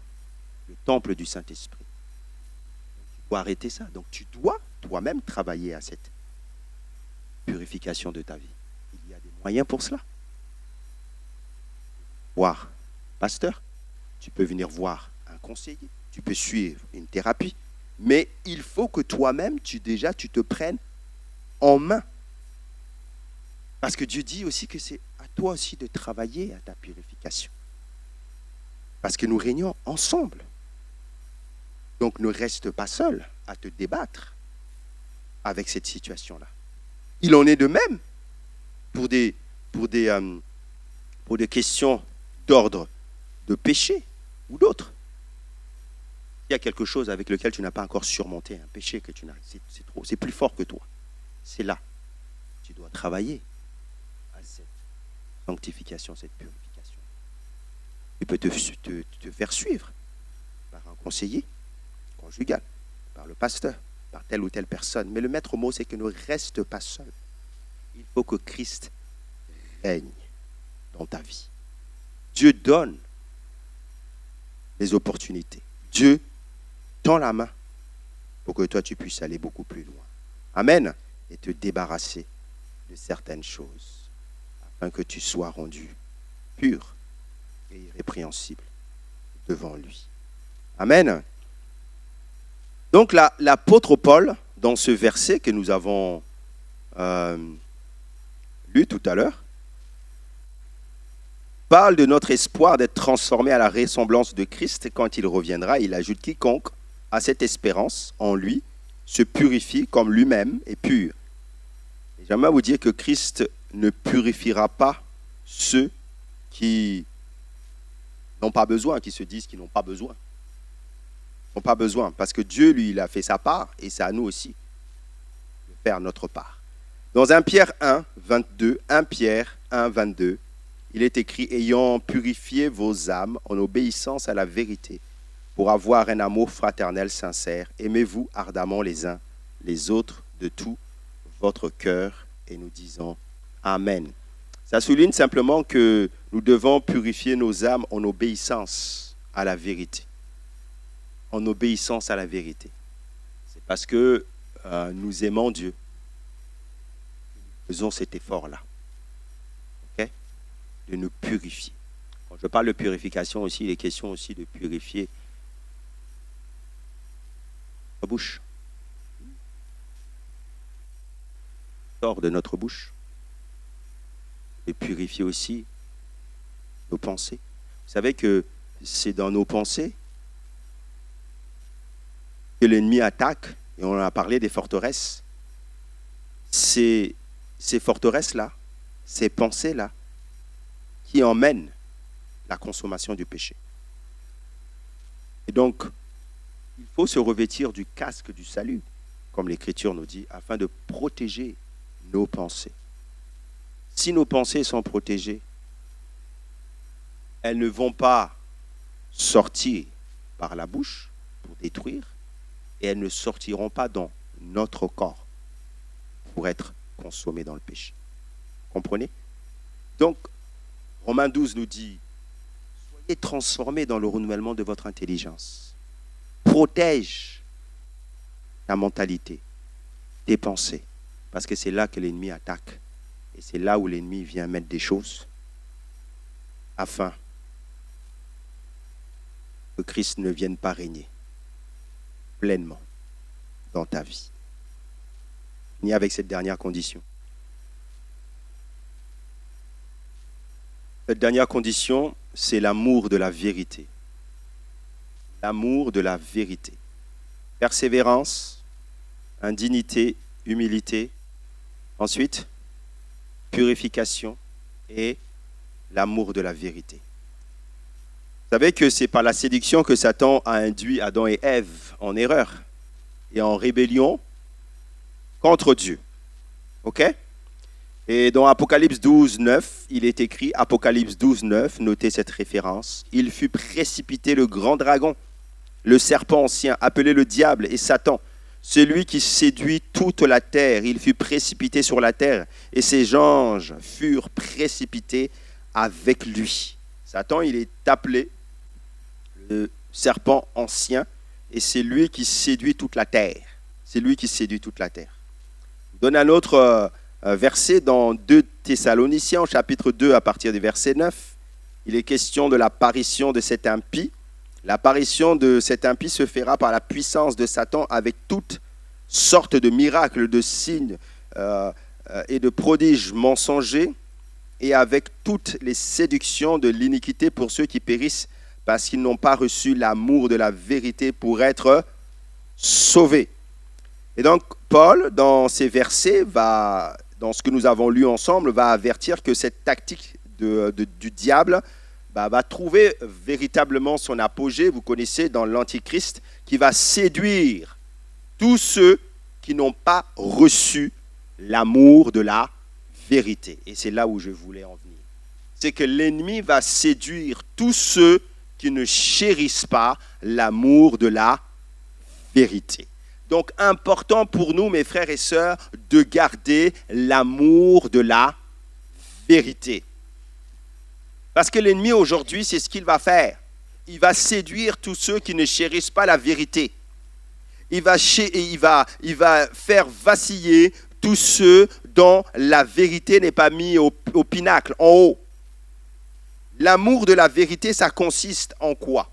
le temple du Saint-Esprit. Tu dois arrêter ça. Donc tu dois toi-même travailler à cette purification de ta vie. Il y a des moyens pour cela. Voir pasteur, tu peux venir voir un conseiller, tu peux suivre une thérapie, mais il faut que toi-même, tu te prennes en main. Parce que Dieu dit aussi que c'est à toi aussi de travailler à ta purification. Parce que nous régnons ensemble. Donc ne reste pas seul à te débattre avec cette situation-là. Il en est de même pour des questions d'ordre de péché ou d'autres. Il y a quelque chose avec lequel tu n'as pas encore surmonté, un péché que tu n'as, c'est plus fort que toi. C'est là. Tu dois travailler à cette sanctification, cette purification. Tu peux te faire suivre par un conseiller conjugal, par le pasteur, par telle ou telle personne. Mais le maître mot, c'est que ne reste pas seul. Il faut que Christ règne dans ta vie. Dieu donne les opportunités. Dieu tend la main pour que toi, tu puisses aller beaucoup plus loin. Amen. Et te débarrasser de certaines choses afin que tu sois rendu pur et irrépréhensible devant lui. Amen. Donc l'apôtre Paul, dans ce verset que nous avons lu tout à l'heure, parle de notre espoir d'être transformé à la ressemblance de Christ quand il reviendra. Il ajoute: quiconque a cette espérance en lui se purifie comme lui-même est pur. Et j'aimerais vous dire que Christ ne purifiera pas ceux qui n'ont pas besoin, qui se disent qu'ils n'ont pas besoin. Ils n'ont pas besoin, parce que Dieu, lui, il a fait sa part, et c'est à nous aussi de faire notre part. Dans 1 Pierre 1, 22, 1 Pierre 1, 22, il est écrit: ayant purifié vos âmes en obéissance à la vérité, pour avoir un amour fraternel sincère, aimez-vous ardemment les uns les autres de tout votre cœur. Et nous disons Amen. Ça souligne simplement que nous devons purifier nos âmes en obéissance à la vérité. En obéissance à la vérité. C'est parce que nous aimons Dieu. Nous faisons cet effort-là. Okay? De nous purifier. Quand je parle de purification aussi, il est question aussi de purifier notre bouche. Sort de notre bouche. Et purifier aussi nos pensées. Vous savez que c'est dans nos pensées que l'ennemi attaque, et on a parlé des forteresses. Ces forteresses-là, ces pensées-là, qui emmènent la consommation du péché. Et donc, il faut se revêtir du casque du salut, comme l'Écriture nous dit, afin de protéger nos pensées. Si nos pensées sont protégées, elles ne vont pas sortir par la bouche pour détruire, et elles ne sortiront pas dans notre corps pour être consommées dans le péché. Comprenez? Donc, Romains 12 nous dit: soyez transformés dans le renouvellement de votre intelligence. Protège ta mentalité, tes pensées, parce que c'est là que l'ennemi attaque. Et c'est là où l'ennemi vient mettre des choses afin que Christ ne vienne pas régner pleinement dans ta vie. Ni avec cette dernière condition. Cette dernière condition, c'est l'amour de la vérité. L'amour de la vérité. Persévérance, indignité, humilité. Ensuite, purification et l'amour de la vérité. Vous savez que c'est par la séduction que Satan a induit Adam et Ève en erreur et en rébellion contre Dieu. OK? Et dans Apocalypse 12, 9, il est écrit, Apocalypse 12, 9, notez cette référence, « Il fut précipité le grand dragon, le serpent ancien, appelé le diable et Satan, celui qui séduit toute la terre. Il fut précipité sur la terre et ses anges furent précipités avec lui. » Satan, il est appelé le serpent ancien et c'est lui qui séduit toute la terre. C'est lui qui séduit toute la terre. Je donne un autre verset dans 2 Thessaloniciens, chapitre 2, à partir du verset 9. Il est question de l'apparition de cet impie. L'apparition de cet impie se fera par la puissance de Satan avec toutes sortes de miracles, de signes et de prodiges mensongers et avec toutes les séductions de l'iniquité pour ceux qui périssent parce qu'ils n'ont pas reçu l'amour de la vérité pour être sauvés. Et donc, Paul, dans ces versets, dans ce que nous avons lu ensemble, va avertir que cette tactique du diable va trouver véritablement son apogée, vous connaissez, dans l'Antichrist, qui va séduire tous ceux qui n'ont pas reçu l'amour de la vérité. Et c'est là où je voulais en venir. C'est que l'ennemi va séduire tous ceux qui ne chérissent pas l'amour de la vérité. Donc, important pour nous, mes frères et sœurs, de garder l'amour de la vérité. Parce que l'ennemi, aujourd'hui, c'est ce qu'il va faire. Il va séduire tous ceux qui ne chérissent pas la vérité. Il va faire vaciller tous ceux dont la vérité n'est pas mise au pinacle, en haut. L'amour de la vérité, ça consiste en quoi?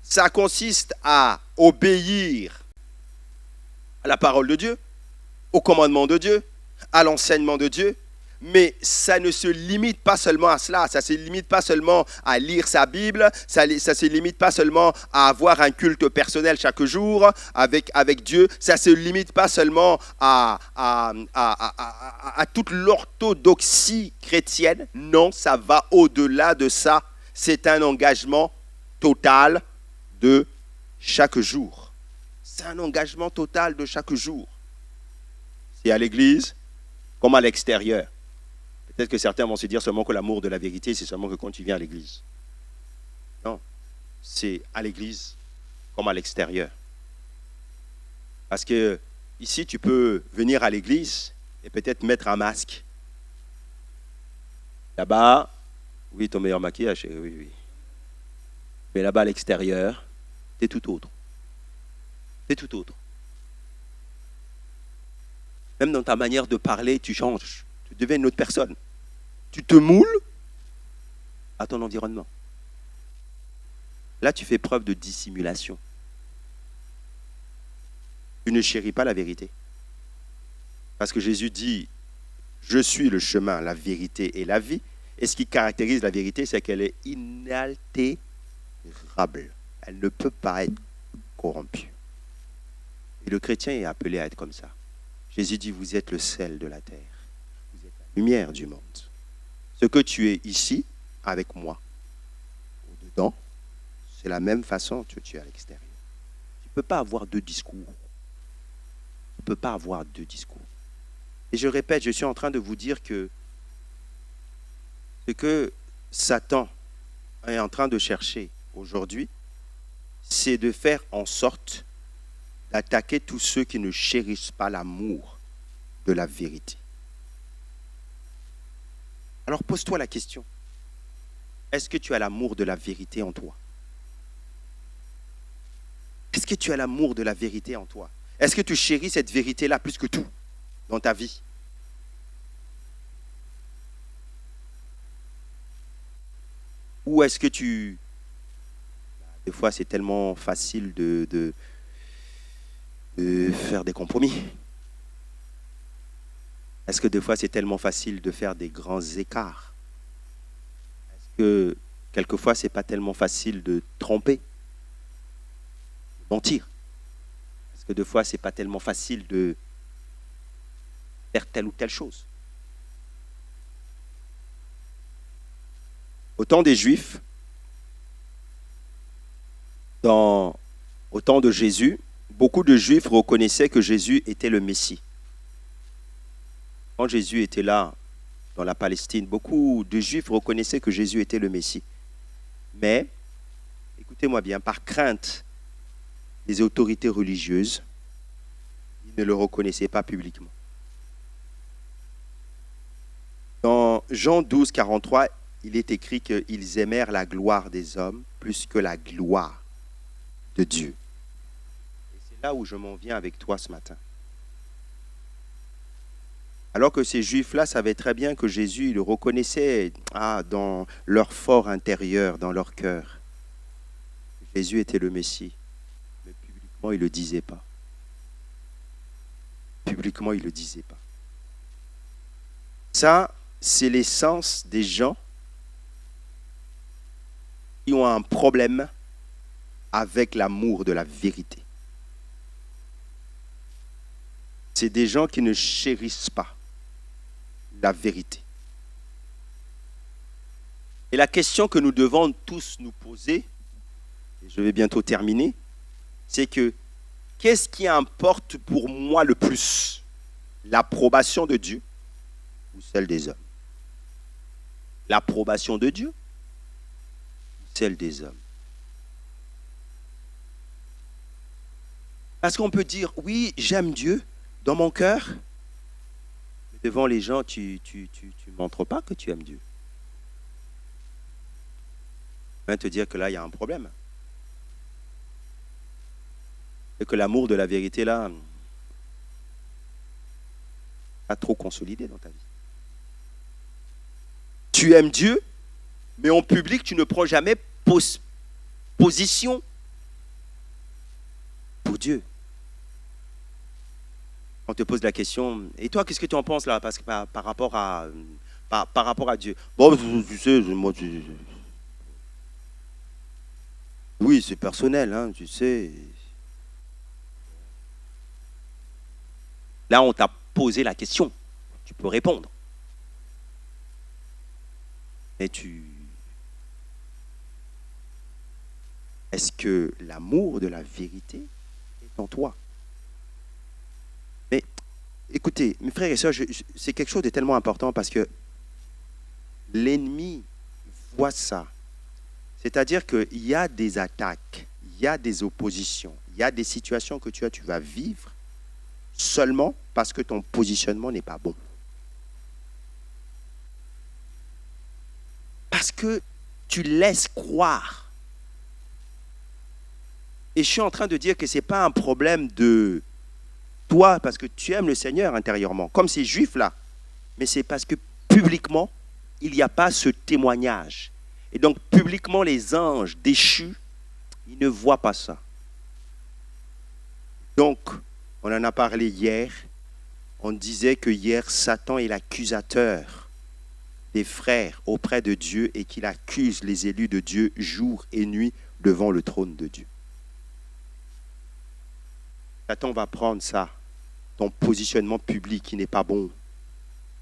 Ça consiste à obéir à la parole de Dieu, au commandement de Dieu, à l'enseignement de Dieu. Mais ça ne se limite pas seulement à cela, ça ne se limite pas seulement à lire sa Bible, ça ne se limite pas seulement à avoir un culte personnel chaque jour avec Dieu, ça ne se limite pas seulement à toute l'orthodoxie chrétienne. Non, ça va au-delà de ça. C'est un engagement total de chaque jour. C'est un engagement total de chaque jour. C'est à l'église comme à l'extérieur. Peut-être que certains vont se dire seulement que l'amour de la vérité, c'est seulement que quand tu viens à l'église. Non, c'est à l'église comme à l'extérieur. Parce que ici, tu peux venir à l'église et peut-être mettre un masque. Là-bas, oui, ton meilleur maquillage, oui. Mais là-bas, à l'extérieur, t'es tout autre. T'es tout autre. Même dans ta manière de parler, tu changes. Tu deviens une autre personne. Tu te moules à ton environnement. Là, tu fais preuve de dissimulation. Tu ne chéris pas la vérité. Parce que Jésus dit, je suis le chemin, la vérité et la vie. Et ce qui caractérise la vérité, c'est qu'elle est inaltérable. Elle ne peut pas être corrompue. Et le chrétien est appelé à être comme ça. Jésus dit, vous êtes le sel de la terre. Vous êtes la lumière du monde. Ce que tu es ici, avec moi, au-dedans, c'est la même façon que tu es à l'extérieur. Tu ne peux pas avoir deux discours. Tu ne peux pas avoir deux discours. Et je répète, je suis en train de vous dire que ce que Satan est en train de chercher aujourd'hui, c'est de faire en sorte d'attaquer tous ceux qui ne chérissent pas l'amour de la vérité. Alors pose-toi la question, est-ce que tu as l'amour de la vérité en toi? Est-ce que tu as l'amour de la vérité en toi? Est-ce que tu chéris cette vérité-là plus que tout dans ta vie? Ou est-ce que des fois c'est tellement facile de faire des compromis? Est-ce que des fois c'est tellement facile de faire des grands écarts? que quelquefois, ce n'est pas tellement facile de tromper, de mentir. Parce que des fois, ce n'est pas tellement facile de faire telle ou telle chose. Au temps des Juifs, au temps de Jésus, beaucoup de Juifs reconnaissaient que Jésus était le Messie. Quand Jésus était là, dans la Palestine, beaucoup de Juifs reconnaissaient que Jésus était le Messie. Mais, écoutez-moi bien, par crainte des autorités religieuses, ils ne le reconnaissaient pas publiquement. Dans Jean 12, 43, il est écrit qu'ils aimèrent la gloire des hommes plus que la gloire de Dieu. Et c'est là où je m'en viens avec toi ce matin. Alors que ces Juifs-là savaient très bien que Jésus, ils le reconnaissaient dans leur fort intérieur, dans leur cœur. Jésus était le Messie, mais publiquement, ils ne le disaient pas. Publiquement, ils ne le disaient pas. Ça, c'est l'essence des gens qui ont un problème avec l'amour de la vérité. C'est des gens qui ne chérissent pas la vérité. Et la question que nous devons tous nous poser, et je vais bientôt terminer, c'est que qu'est-ce qui importe pour moi le plus? L'approbation de Dieu ou celle des hommes? L'approbation de Dieu ou celle des hommes? Parce qu'on peut dire, oui, j'aime Dieu dans mon cœur, mais devant les gens, tu ne montres pas que tu aimes Dieu. Je viens te dire que là, il y a un problème. Et que l'amour de la vérité, là, pas trop consolidé dans ta vie. Tu aimes Dieu, mais en public, tu ne prends jamais position pour Dieu. On te pose la question, et toi, qu'est-ce que tu en penses là, parce que par rapport à Dieu? Bon, tu sais, moi, oui, c'est personnel, hein, tu sais. Là, on t'a posé la question, tu peux répondre. Mais est-ce que l'amour de la vérité est en toi? Mais écoutez, mes frères et sœurs, c'est quelque chose de tellement important parce que l'ennemi voit ça. C'est-à-dire qu'il y a des attaques, il y a des oppositions, il y a des situations que tu vas vivre seulement parce que ton positionnement n'est pas bon. Parce que tu laisses croire. Et je suis en train de dire que ce n'est pas un problème de toi, parce que tu aimes le Seigneur intérieurement, comme ces Juifs-là. Mais c'est parce que publiquement, il n'y a pas ce témoignage. Et donc, publiquement, les anges déchus, ils ne voient pas ça. Donc, on en a parlé hier. On disait que hier, Satan est l'accusateur des frères auprès de Dieu et qu'il accuse les élus de Dieu jour et nuit devant le trône de Dieu. Satan va prendre ça, ton positionnement public qui n'est pas bon,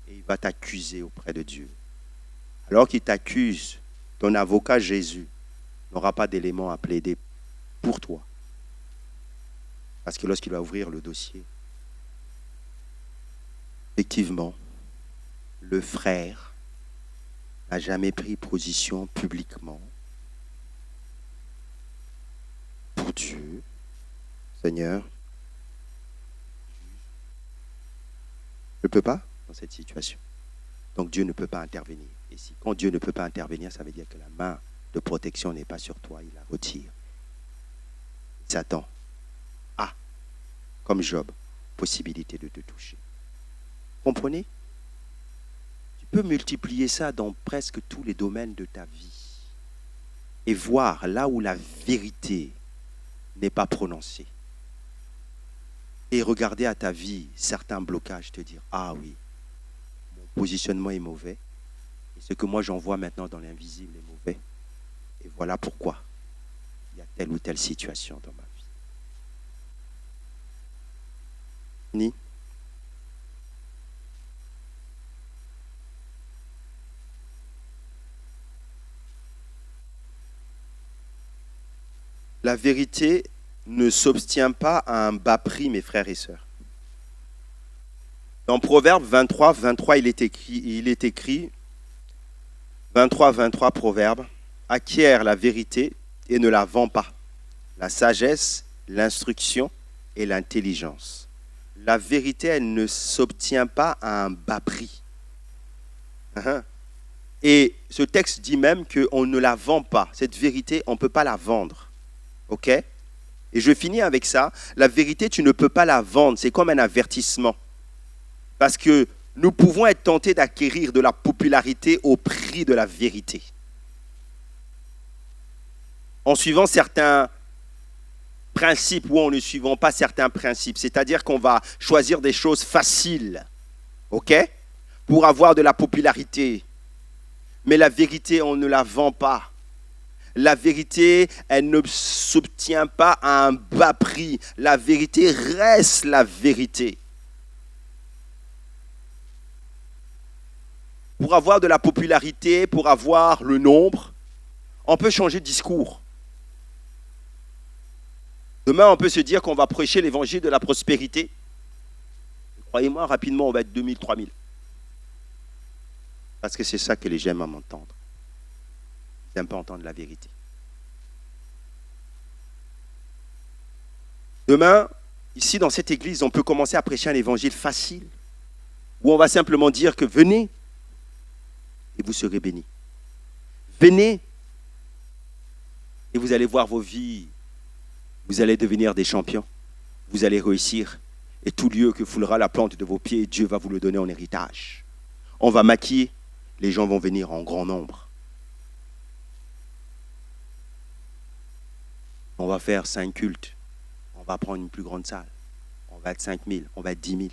et il va t'accuser auprès de Dieu. Alors qu'il t'accuse, ton avocat Jésus n'aura pas d'éléments à plaider pour toi. Parce que lorsqu'il va ouvrir le dossier, effectivement, le frère n'a jamais pris position publiquement pour Dieu. Seigneur, je ne peux pas dans cette situation. Donc Dieu ne peut pas intervenir. Et quand Dieu ne peut pas intervenir, ça veut dire que la main de protection n'est pas sur toi, il la retire. Satan a, comme Job, possibilité de te toucher. Comprenez? Tu peux multiplier ça dans presque tous les domaines de ta vie et voir là où la vérité n'est pas prononcée. Et regarder à ta vie certains blocages, te dire, ah oui, mon positionnement est mauvais. Et Et ce que moi j'envoie maintenant dans l'invisible est mauvais. Et voilà pourquoi il y a telle ou telle situation dans ma vie. Fini. La vérité ne s'obtient pas à un bas prix, mes frères et sœurs. Dans Proverbe 23, 23, il est écrit 23, 23 Proverbe, acquiert la vérité et ne la vend pas. La sagesse, l'instruction et l'intelligence. La vérité, elle ne s'obtient pas à un bas prix. Et ce texte dit même qu'on ne la vend pas. Cette vérité, on ne peut pas la vendre. OK? Et je finis avec ça. La vérité, tu ne peux pas la vendre. C'est comme un avertissement. Parce que nous pouvons être tentés d'acquérir de la popularité au prix de la vérité. En suivant certains principes ou en ne suivant pas certains principes. C'est-à-dire qu'on va choisir des choses faciles. OK? Pour avoir de la popularité. Mais la vérité, on ne la vend pas. La vérité, elle ne s'obtient pas à un bas prix. La vérité reste la vérité. Pour avoir de la popularité, pour avoir le nombre, on peut changer de discours. Demain, on peut se dire qu'on va prêcher l'évangile de la prospérité. Croyez-moi, rapidement, on va être 2000, 3000. Parce que c'est ça que les gens aiment entendre. Ils n'aiment pas entendre la vérité. Demain, ici dans cette église, on peut commencer à prêcher un évangile facile, où on va simplement dire que venez et vous serez bénis. Venez et vous allez voir vos vies. Vous allez devenir des champions. Vous allez réussir. Et tout lieu que foulera la plante de vos pieds, Dieu va vous le donner en héritage. On va maquiller. Les gens vont venir en grand nombre. On va faire 5 cultes. On va prendre une plus grande salle. On va être 5000, on va être 10 000.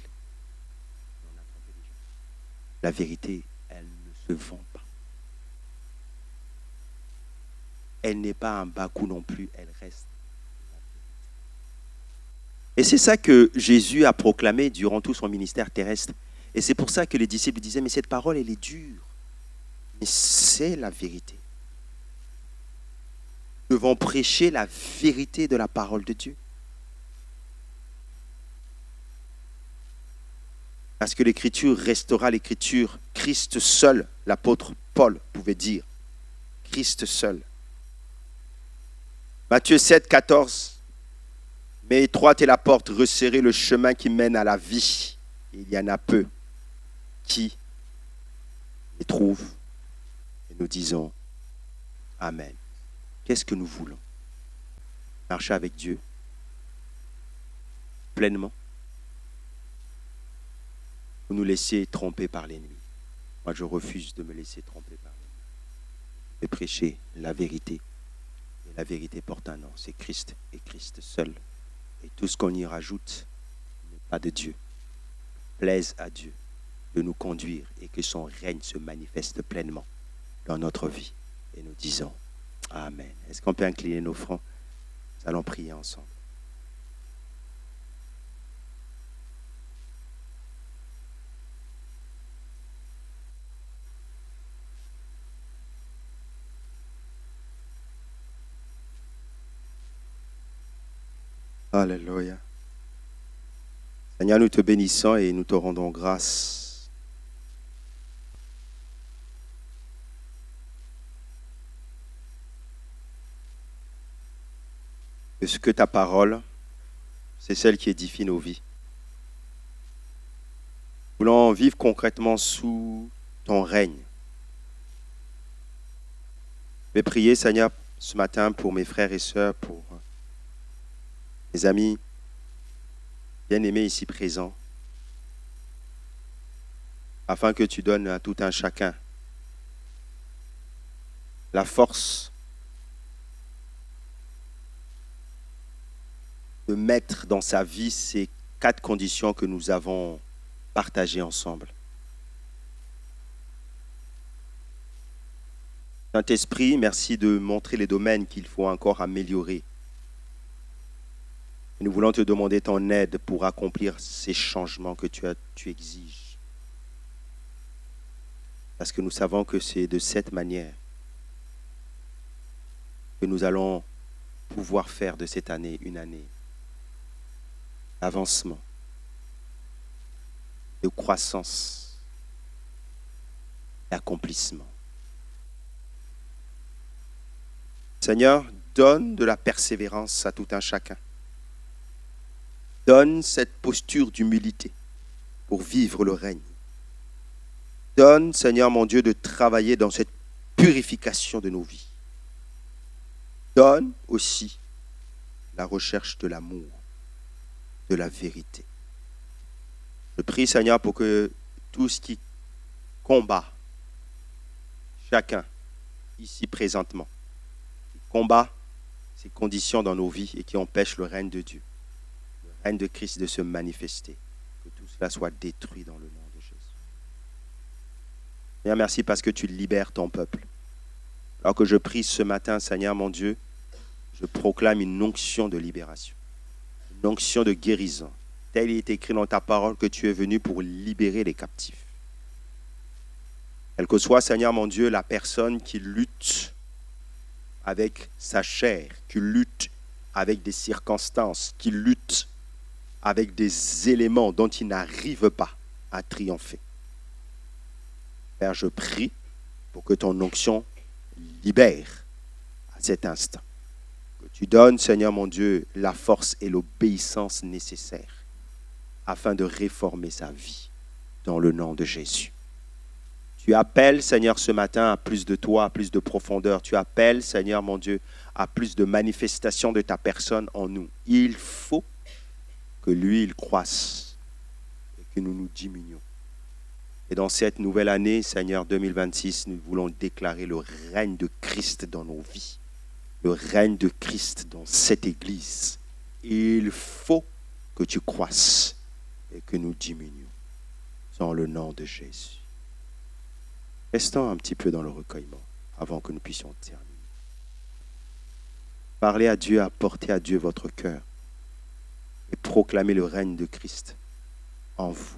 La vérité, elle ne se vend pas. Elle n'est pas un bas coût non plus, elle reste. Et c'est ça que Jésus a proclamé durant tout son ministère terrestre. Et c'est pour ça que les disciples disaient, mais cette parole, elle est dure. Mais c'est la vérité. Nous devons prêcher la vérité de la parole de Dieu. Parce que l'écriture restera l'écriture. Christ seul, l'apôtre Paul pouvait dire. Christ seul. Matthieu 7, 14. Mais étroite est la porte, resserrez le chemin qui mène à la vie. Et il y en a peu qui les trouvent. Et nous disons Amen. Qu'est-ce que nous voulons? Marcher avec Dieu pleinement ou nous laisser tromper par l'ennemi? Moi, je refuse de me laisser tromper par l'ennemi. Et prêcher la vérité. Et la vérité porte un nom, c'est Christ et Christ seul. Et tout ce qu'on y rajoute n'est pas de Dieu. Plaise à Dieu de nous conduire et que son règne se manifeste pleinement dans notre vie. Et nous disons Amen. Est-ce qu'on peut incliner nos fronts? Nous allons prier ensemble. Alléluia. Seigneur, nous te bénissons et nous te rendons grâce. Parce que ta parole, c'est celle qui édifie nos vies. Nous voulons vivre concrètement sous ton règne. Je vais prier, Seigneur, ce matin pour mes frères et sœurs, pour mes amis bien-aimés ici présents, afin que tu donnes à tout un chacun la force de mettre dans sa vie ces 4 conditions que nous avons partagées ensemble. Saint-Esprit, merci de montrer les domaines qu'il faut encore améliorer. Et nous voulons te demander ton aide pour accomplir ces changements que tu exiges. Parce que nous savons que c'est de cette manière que nous allons pouvoir faire de cette année une année d'avancement, de croissance, d'accomplissement. Seigneur, donne de la persévérance à tout un chacun. Donne cette posture d'humilité pour vivre le règne. Donne, Seigneur mon Dieu, de travailler dans cette purification de nos vies. Donne aussi la recherche de l'amour, de la vérité. Je prie, Seigneur, pour que tout ce qui combat chacun ici présentement, qui combat ces conditions dans nos vies et qui empêchent le règne de Dieu, le règne de Christ de se manifester, que tout cela soit détruit dans le nom de Jésus. Seigneur, merci parce que tu libères ton peuple. Alors que je prie ce matin, Seigneur mon Dieu, je proclame une onction de libération, une onction de guérison. Tel est écrit dans ta parole que tu es venu pour libérer les captifs. Quelle que soit, Seigneur mon Dieu, la personne qui lutte avec sa chair, qui lutte avec des circonstances, qui lutte avec des éléments dont il n'arrive pas à triompher. Père, je prie pour que ton onction libère à cet instant. Que tu donnes, Seigneur mon Dieu, la force et l'obéissance nécessaires afin de réformer sa vie dans le nom de Jésus. Tu appelles, Seigneur, ce matin à plus de toi, à plus de profondeur. Tu appelles, Seigneur mon Dieu, à plus de manifestation de ta personne en nous. Il faut que lui, il croisse et que nous nous diminuions. Et dans cette nouvelle année, Seigneur 2026, nous voulons déclarer le règne de Christ dans nos vies, le règne de Christ dans cette Église. Il faut que tu croisses et que nous diminuions dans le nom de Jésus. Restons un petit peu dans le recueillement avant que nous puissions terminer. Parlez à Dieu, apportez à Dieu votre cœur et proclamez le règne de Christ en vous.